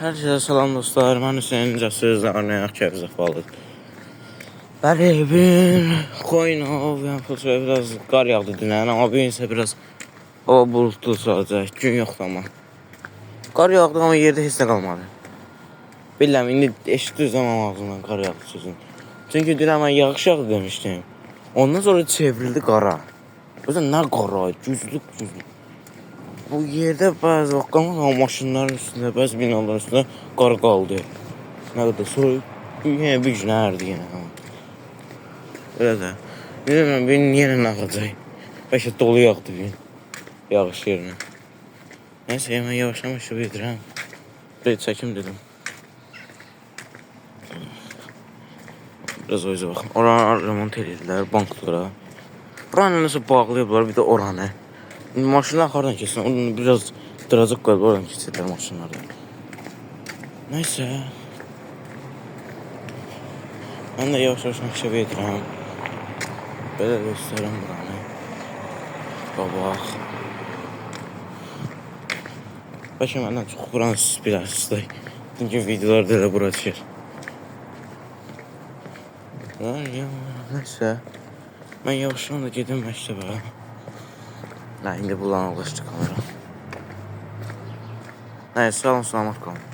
Hər şeyə salam dostlar, mən Hüseyin Cəsiz, Arnayak Kəbzə Balıq. Bəli, bir Xoynov, yəni biraz qar yağdı dünən, amma bugün isə biraz hava bulutlu olacaq, gün yoxdur amma. Qar yağdı, amma yerdə heç nə qalmadı. Bilirəm, indi eşitdiniz amma ağzımdan qar yağdı sözün. Çünki dünən mən yağış yağdı demişdim, ondan sonra çevrildi qara. Özən nə qara, güclük. Bu yerdə bəzi vaxt qalmadı, maşınların üstündə, bəzi binaların üstündə qar qaldı. Nə qədər sonra yenə bir gün ərdi yenə. Belə də. Bilmirəm, bir yenə nə ağacaq. Bəlkə dolu yağdı bir gün. Yağış yerinə. Nəysə, mən yavaş-yavaş edirəm. Bir çəkim dedim. Biraz o yüzə baxın. Oranı remont edirlər, banklara. Buranı nəsə bağlayıblar, bir də oranı. Maşınlar hardan keçsin, onu biraz dıracıq qalıb oradan keçirlər maşınlardan. Nəysə. Mən də yavaş-yavaş məktəbə edirəm. Belə göstərim buranı. Qabaq. Bəlkə məndən çox buranı siz bilərsiniz. Çünki videolarda elə bura çıxır. Nəysə. Mən yavaş-yavaş da gedim məktəbə. Nə, indi bulanıqlaşdı kamera. Nəysə, salamat qalın.